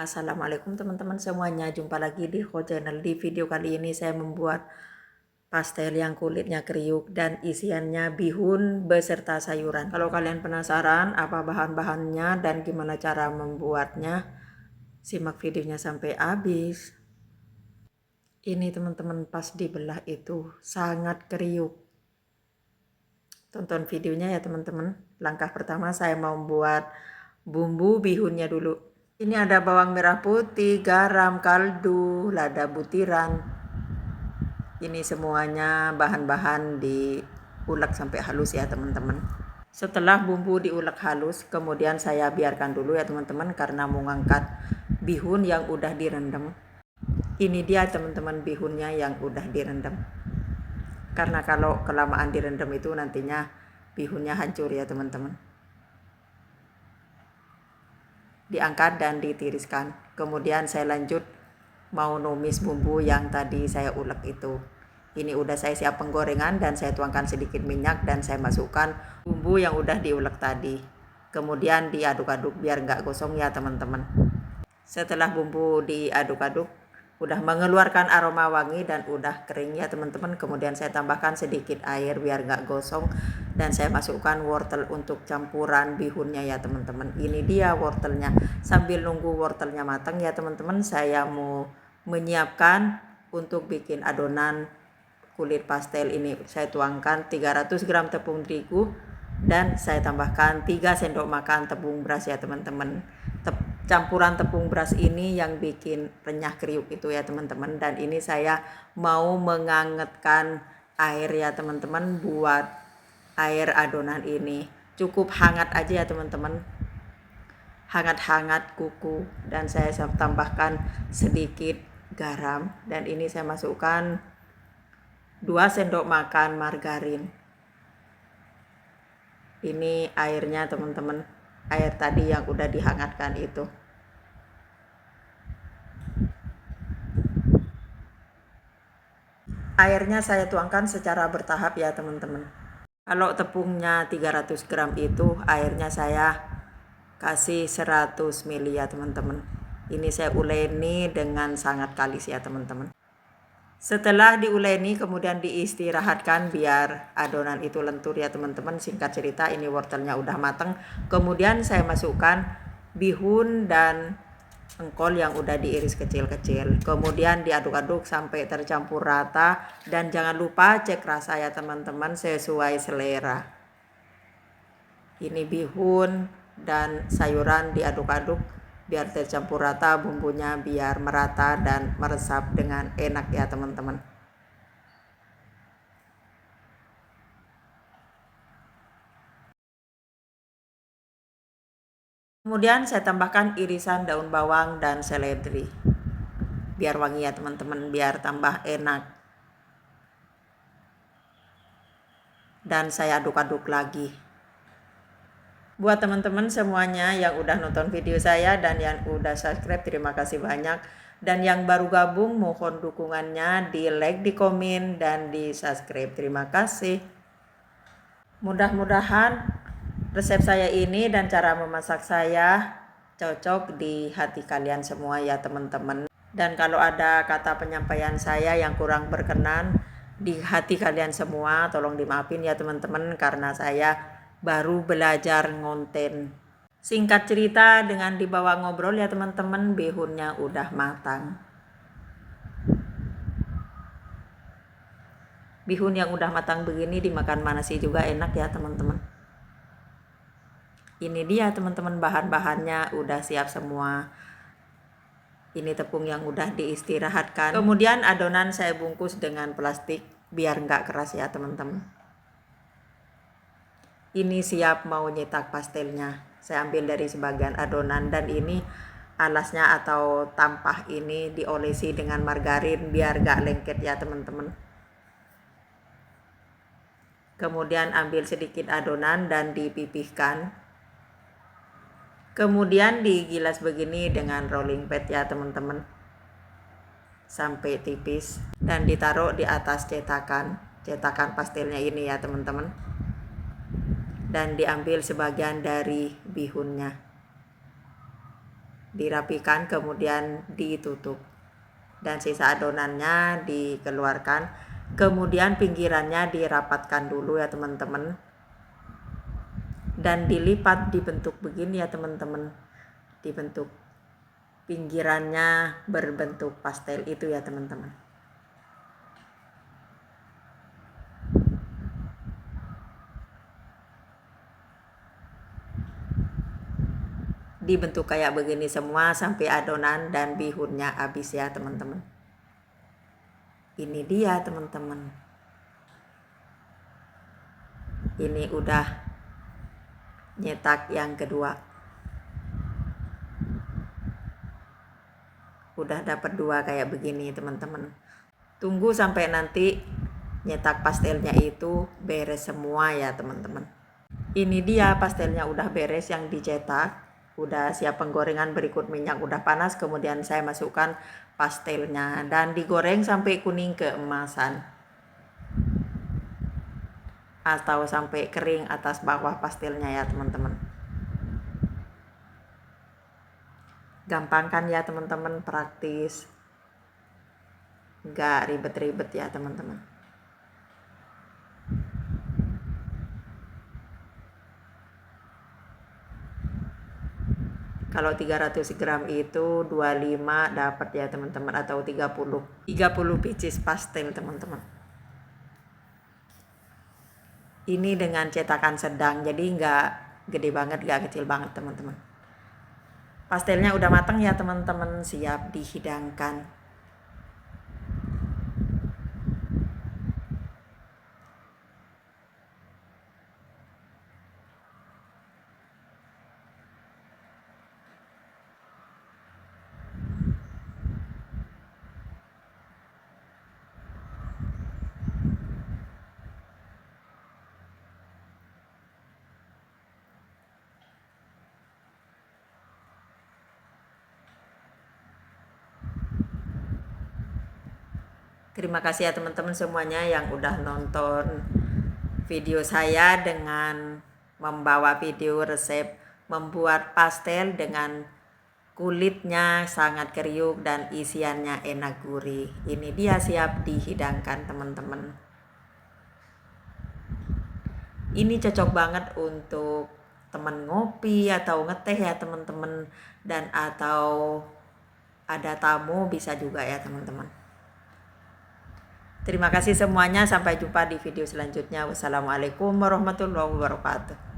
Assalamualaikum teman-teman semuanya, jumpa lagi di Ho Channel. Di video kali ini saya membuat pastel yang kulitnya kriuk dan isiannya bihun beserta sayuran. Kalau kalian penasaran apa bahan-bahannya dan gimana cara membuatnya, simak videonya sampai habis. Ini teman-teman pas dibelah itu sangat kriuk. Tonton videonya ya teman-teman. Langkah pertama saya mau membuat bumbu bihunnya dulu. Ini ada bawang merah putih, garam, kaldu, lada butiran. Ini semuanya bahan-bahan diulek sampai halus ya teman-teman. Setelah bumbu diulek halus, kemudian saya biarkan dulu ya teman-teman karena mau ngangkat bihun yang udah direndam. Ini dia teman-teman bihunnya yang udah direndam. Karena kalau kelamaan direndam itu nantinya bihunnya hancur ya teman-teman. Diangkat dan ditiriskan. Kemudian saya lanjut mau numis bumbu yang tadi saya ulek itu. Ini udah saya siap penggorengan dan saya tuangkan sedikit minyak dan saya masukkan bumbu yang udah diulek tadi. Kemudian diaduk-aduk biar nggak gosong ya teman-teman. Setelah bumbu diaduk-aduk udah mengeluarkan aroma wangi dan udah kering ya teman-teman, kemudian saya tambahkan sedikit air biar nggak gosong dan saya masukkan wortel untuk campuran bihunnya ya teman-teman. Ini dia wortelnya. Sambil nunggu wortelnya matang ya teman-teman, saya mau menyiapkan untuk bikin adonan kulit pastel ini. Saya tuangkan 300 gram tepung terigu dan saya tambahkan 3 sendok makan tepung beras ya teman-teman. Campuran tepung beras ini yang bikin renyah kriuk itu ya teman-teman. Dan ini saya mau mengangetkan air ya teman-teman buat air adonan ini. Cukup hangat aja ya teman-teman, hangat-hangat kuku. Dan saya tambahkan sedikit garam dan ini saya masukkan 2 sendok makan margarin. Ini airnya teman-teman, air tadi yang udah dihangatkan itu. Airnya saya tuangkan secara bertahap ya teman-teman. Kalau tepungnya 300 gram itu airnya saya kasih 100 ml ya teman-teman. Ini saya uleni dengan sangat kalis ya teman-teman. Setelah diuleni kemudian diistirahatkan biar adonan itu lentur ya teman-teman. Singkat cerita ini wortelnya udah matang. Kemudian saya masukkan bihun dan engkol yang udah diiris kecil-kecil. Kemudian diaduk-aduk sampai tercampur rata dan jangan lupa cek rasa ya teman-teman sesuai selera. Ini bihun dan sayuran diaduk-aduk biar tercampur rata bumbunya, biar merata dan meresap dengan enak ya teman-teman. Kemudian saya tambahkan irisan daun bawang dan seledri biar wangi ya teman-teman, biar tambah enak. Dan saya aduk-aduk lagi. Buat teman-teman semuanya yang udah nonton video saya dan yang udah subscribe, terima kasih banyak. Dan yang baru gabung mohon dukungannya di like, di komen, dan di subscribe. Terima kasih. Mudah-mudahan resep saya ini dan cara memasak saya cocok di hati kalian semua ya teman-teman. Dan kalau ada kata penyampaian saya yang kurang berkenan di hati kalian semua, tolong dimaafin ya teman-teman karena saya baru belajar ngonten. Singkat cerita, dengan dibawa ngobrol ya teman-teman, bihunnya udah matang. Bihun yang udah matang begini dimakan mana sih juga enak ya teman-teman. Ini dia teman-teman, bahan-bahannya udah siap semua. Ini tepung yang udah diistirahatkan. Kemudian adonan saya bungkus dengan plastik biar nggak keras ya teman-teman. Ini siap mau nyetak pastelnya. Saya ambil dari sebagian adonan dan ini alasnya atau tampah ini diolesi dengan margarin biar nggak lengket ya teman-teman. Kemudian ambil sedikit adonan dan dipipihkan. Kemudian digilas begini dengan rolling pad ya teman-teman, sampai tipis dan ditaruh di atas cetakan pastelnya ini ya teman-teman. Dan diambil sebagian dari bihunnya. dirapikan kemudian ditutup, dan sisa adonannya dikeluarkan, kemudian pinggirannya dirapatkan dulu ya teman-teman, dan dilipat dibentuk begini ya teman-teman, dibentuk pinggirannya berbentuk pastel itu ya teman-teman. Dibentuk kayak begini semua sampai adonan dan bihunnya habis ya teman-teman. Ini dia teman-teman. Ini udah nyetak yang kedua. Udah dapat 2 kayak begini teman-teman. Tunggu sampai nanti nyetak pastelnya itu beres semua ya teman-teman. Ini dia pastelnya udah beres yang dicetak. Udah siap penggorengan, berikut minyak udah panas, kemudian saya masukkan pastelnya dan digoreng sampai kuning keemasan atau sampai kering atas bawah pastelnya ya teman-teman. Gampang kan ya teman-teman, praktis, nggak ribet-ribet ya teman-teman. Kalau 300 gram itu 25 dapat ya teman-teman, atau 30 pieces pastel teman-teman. Ini dengan cetakan sedang, jadi nggak gede banget, nggak kecil banget teman-teman. Pastelnya udah matang ya teman-teman, siap dihidangkan. Terima kasih ya teman-teman semuanya yang udah nonton video saya dengan membawa video resep membuat pastel dengan kulitnya sangat kriuk dan isiannya enak gurih. Ini dia siap dihidangkan teman-teman. Ini cocok banget untuk teman ngopi atau ngeteh ya teman-teman, dan atau ada tamu bisa juga ya teman-teman. Terima kasih semuanya, sampai jumpa di video selanjutnya. Wassalamualaikum warahmatullahi wabarakatuh.